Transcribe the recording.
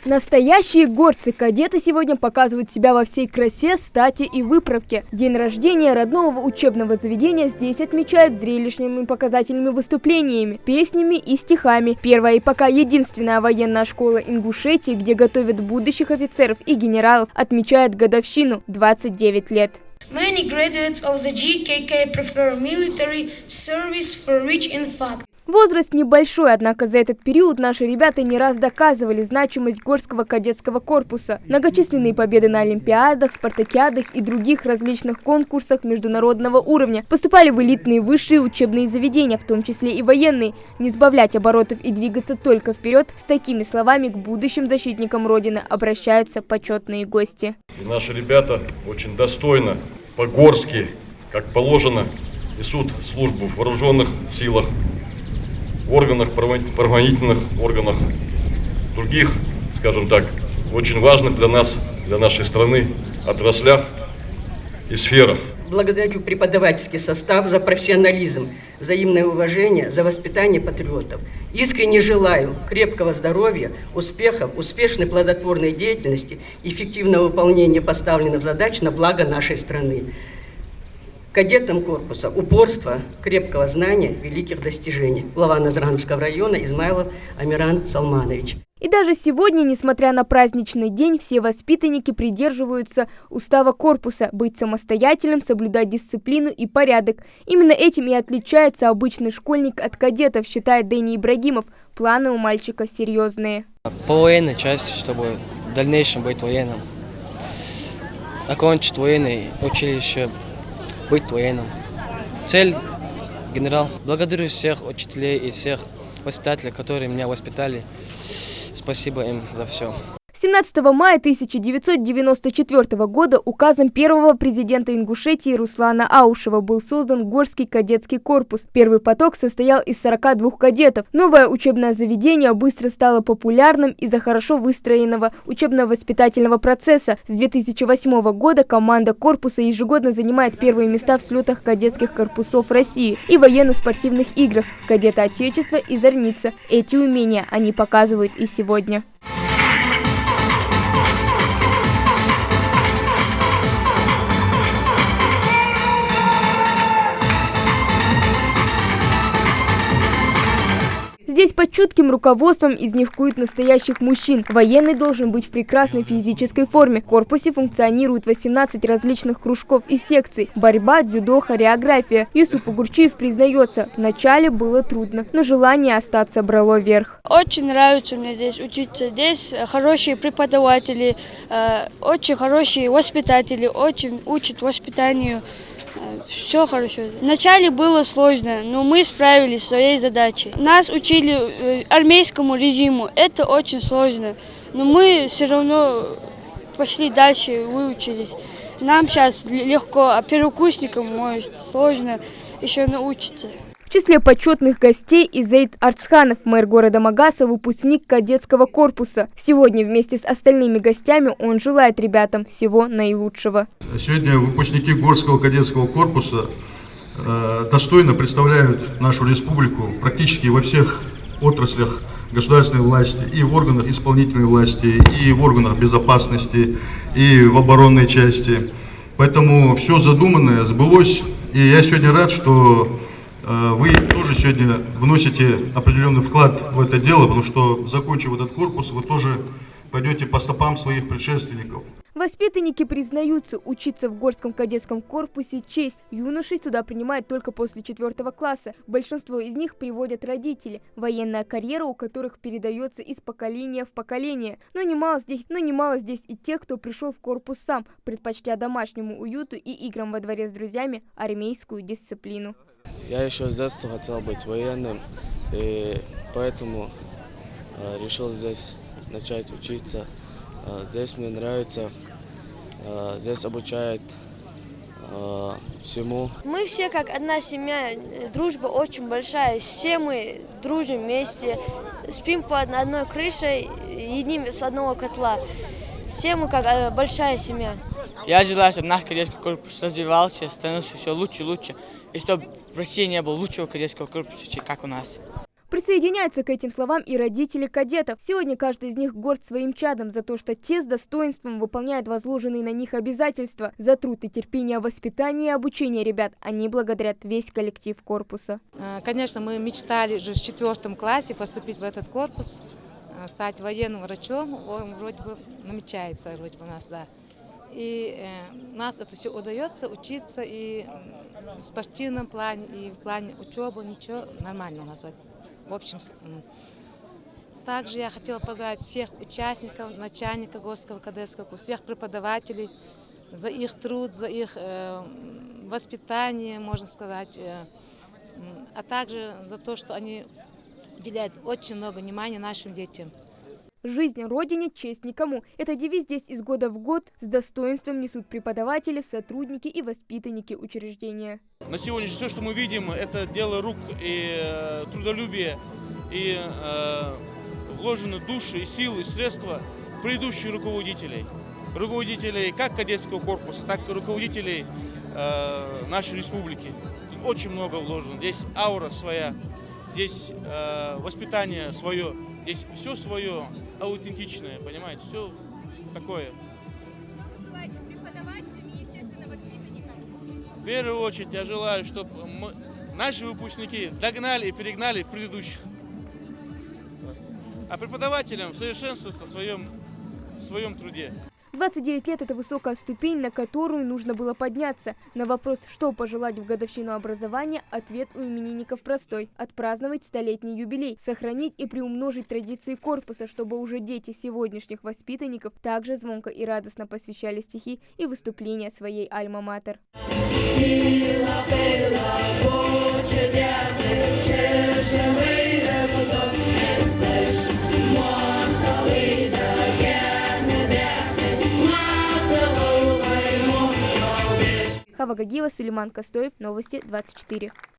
Настоящие горцы кадеты сегодня показывают себя во всей красе, стати и выправке. День рождения родного учебного заведения здесь отмечают зрелищными показательными выступлениями, песнями и стихами. Первая и пока единственная военная школа Ингушетии, где готовят будущих офицеров и генералов, отмечает годовщину – 29 лет. Many graduates of the GKK prefer military service for rich in fact. Возраст небольшой, однако за этот период наши ребята не раз доказывали значимость Горского кадетского корпуса. Многочисленные победы на олимпиадах, спартакиадах и других различных конкурсах международного уровня. Поступали в элитные высшие учебные заведения, в том числе и военные. Не сбавлять оборотов и двигаться только вперед, с такими словами к будущим защитникам Родины обращаются почетные гости. И наши ребята очень достойно, по-горски, как положено, несут службу в вооруженных силах, в органах, правоохранительных органах, других, скажем так, очень важных для нас, для нашей страны, отраслях и сферах. Благодарю преподавательский состав за профессионализм, взаимное уважение, за воспитание патриотов. Искренне желаю крепкого здоровья, успехов, успешной плодотворной деятельности, эффективного выполнения поставленных задач на благо нашей страны. Кадетам корпуса упорство, крепкого знания, великих достижений. Глава Назрановского района Измайлов Амиран Салманович. И даже сегодня, несмотря на праздничный день, все воспитанники придерживаются устава корпуса – быть самостоятельным, соблюдать дисциплину и порядок. Именно этим и отличается обычный школьник от кадетов, считает Дэни Ибрагимов. Планы у мальчика серьезные. По военной части, чтобы в дальнейшем быть военным. Окончить военное училище, быть военным. Цель – генерал. Благодарю всех учителей и всех воспитателей, которые меня воспитали. Спасибо им за все. 17 мая 1994 года указом первого президента Ингушетии Руслана Аушева был создан Горский кадетский корпус. Первый поток состоял из 42 кадетов. Новое учебное заведение быстро стало популярным из-за хорошо выстроенного учебно-воспитательного процесса. С 2008 года команда корпуса ежегодно занимает первые места в слетах кадетских корпусов России и военно-спортивных играх «Кадеты Отечества» и «Зорница». Эти умения они показывают и сегодня. Здесь под чутким руководством из них куют настоящих мужчин. Военный должен быть в прекрасной физической форме. В корпусе функционирует 18 различных кружков и секций. Борьба, дзюдо, хореография. Юсуп Угурчиев признается, вначале было трудно, но желание остаться брало верх. Очень нравится мне здесь учиться. Здесь хорошие преподаватели, очень хорошие воспитатели, очень учат воспитанию. Все хорошо. Вначале было сложно, но мы справились с своей задачей. Нас учили армейскому режиму, это очень сложно, но мы все равно пошли дальше, выучились. Нам сейчас легко, а первокурсникам, может, сложно еще научиться. В числе почетных гостей и Зейд Арцханов, мэр города Магаса, выпускник кадетского корпуса. Сегодня вместе с остальными гостями он желает ребятам всего наилучшего. Сегодня выпускники Горского кадетского корпуса достойно представляют нашу республику практически во всех отраслях государственной власти, и в органах исполнительной власти, и в органах безопасности, и в оборонной части. Поэтому все задуманное сбылось, и я сегодня рад, что вы тоже сегодня вносите определенный вклад в это дело, потому что, закончив этот корпус, вы тоже пойдете по стопам своих предшественников. Воспитанники признаются, учиться в Горском кадетском корпусе – честь. Юношей сюда принимают только после 4 класса. Большинство из них приводят родители. Военная карьера у которых передается из поколения в поколение. Но немало здесь и тех, кто пришел в корпус сам, предпочтя домашнему уюту и играм во дворе с друзьями армейскую дисциплину. Я еще с детства хотел быть военным, и поэтому решил здесь начать учиться. Здесь мне нравится, здесь обучают всему. Мы все как одна семья, дружба очень большая, все мы дружим вместе, спим под одной крышей, едим с одного котла. Все мы как большая семья. Я желаю, чтобы наш кадетский корпус развивался, становился все лучше и лучше. И чтобы в России не было лучшего кадетского корпуса, как у нас. Присоединяются к этим словам и родители кадетов. Сегодня каждый из них горд своим чадом за то, что те с достоинством выполняют возложенные на них обязательства. За труд и терпение воспитания и обучения ребят они благодарят весь коллектив корпуса. Конечно, мы мечтали уже в 4 классе поступить в этот корпус, стать военным врачом. Он вроде бы намечается вроде бы у нас, да. И у нас это все удается, учиться и в спортивном плане, и в плане учебы, ничего, нормально у нас. В общем, также я хотела поздравить всех участников, начальника Горского кадетского курса, всех преподавателей за их труд, за их воспитание, можно сказать, а также за то, что они уделяют очень много внимания нашим детям. Жизнь Родине, честь никому. Это девиз здесь из года в год с достоинством несут преподаватели, сотрудники и воспитанники учреждения. На сегодня все, что мы видим, это дело рук и трудолюбия, и вложены души, и силы, и средства предыдущих руководителей. Руководителей как кадетского корпуса, так и руководителей нашей республики. Очень много вложено. Здесь аура своя, здесь воспитание свое, здесь все свое аутентичное, понимаете, все такое. Что вы желаете преподавателям и, естественно, воспитанникам? В первую очередь я желаю, чтобы наши выпускники догнали и перегнали предыдущих. А преподавателям совершенствоваться в своем труде. 29 лет – это высокая ступень, на которую нужно было подняться. На вопрос, что пожелать в годовщину образования, ответ у именинников простой – отпраздновать 100-летний юбилей, сохранить и приумножить традиции корпуса, чтобы уже дети сегодняшних воспитанников также звонко и радостно посвящали стихи и выступления своей альма-матер. Хава Гагиева, Сулейман Костоев, Новости 24.